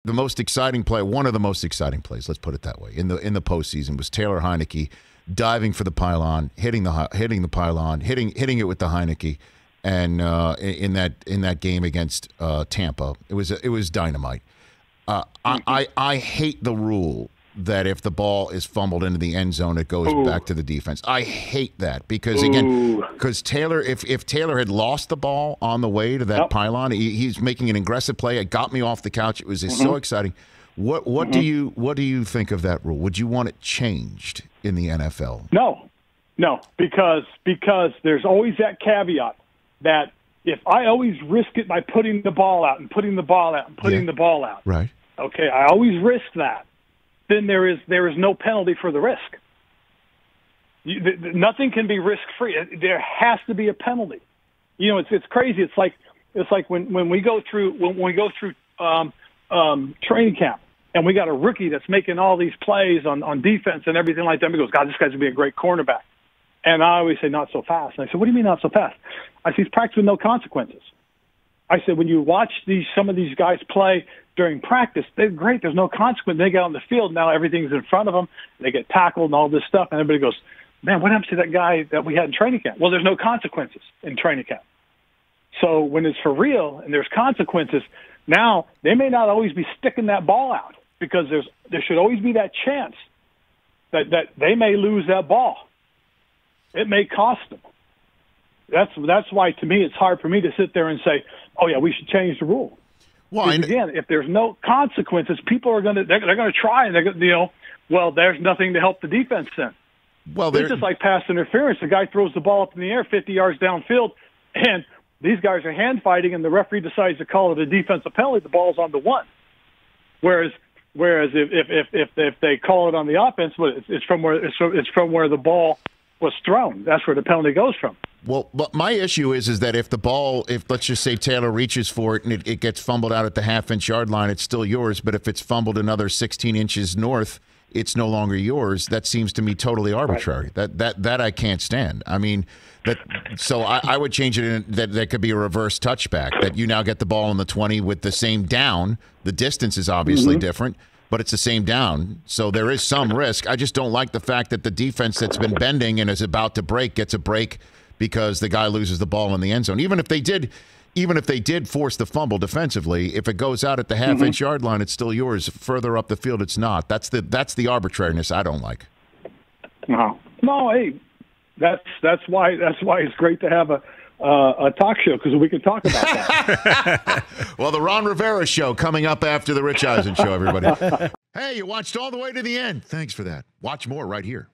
the most exciting play, one of the most exciting plays, let's put it that way, in the postseason was Taylor Heineke diving for the pylon, hitting the pylon, hitting it with the Heineke, and in that game against Tampa, it was dynamite. I hate the rule that if the ball is fumbled into the end zone, it goes back to the defense. I hate that because Taylor, if Taylor had lost the ball on the way to that pylon, he's making an aggressive play. It got me off the couch. It was just so exciting. What do you think of that rule? Would you want it changed in the NFL? No, because there's always that caveat that if I always risk it by putting the ball out and putting the ball out and putting the ball out, right? Okay, I always risk that. Then there is no penalty for the risk. Nothing can be risk free. There has to be a penalty. You know, it's crazy. It's like when we go through training camp and we got a rookie that's making all these plays on defense and everything like that. He goes, God, this guy's gonna be a great cornerback. And I always say, not so fast. And I said, what do you mean not so fast? I said, he's practicing no consequences. I said, when you watch some of these guys play during practice, they're great. There's no consequence. They get on the field. Now everything's in front of them. They get tackled and all this stuff. And everybody goes, man, what happened to that guy that we had in training camp? Well, there's no consequences in training camp. So when it's for real and there's consequences, now they may not always be sticking that ball out because there should always be that chance that they may lose that ball. It may cost them. That's why, to me, it's hard for me to sit there and say, oh, yeah, we should change the rule. Well, again, if there's no consequences, people are they're going to try, and there's nothing to help the defense then. Well, it's just like pass interference. The guy throws the ball up in the air 50 yards downfield, and these guys are hand fighting, and the referee decides to call it a defensive penalty. The ball's on the one. Whereas if they call it on the offense, it's from where the ball was thrown. That's where the penalty goes from. Well, but my issue is that if let's just say Taylor reaches for it and it gets fumbled out at the half-inch yard line, it's still yours. But if it's fumbled another 16 inches north, it's no longer yours. That seems to me totally arbitrary. Right. That I can't stand. I mean, so I would change it in that could be a reverse touchback, that you now get the ball on the 20 with the same down. The distance is obviously different, but it's the same down. So there is some risk. I just don't like the fact that the defense that's been bending and is about to break gets a break because the guy loses the ball in the end zone. Even if they did force the fumble defensively, if it goes out at the half-inch yard line, it's still yours. Further up the field, it's not. That's the arbitrariness I don't like. No, hey, that's why it's great to have a talk show, because we can talk about that. Well, the Ron Rivera Show coming up after the Rich Eisen Show, everybody. Hey, you watched all the way to the end. Thanks for that. Watch more right here.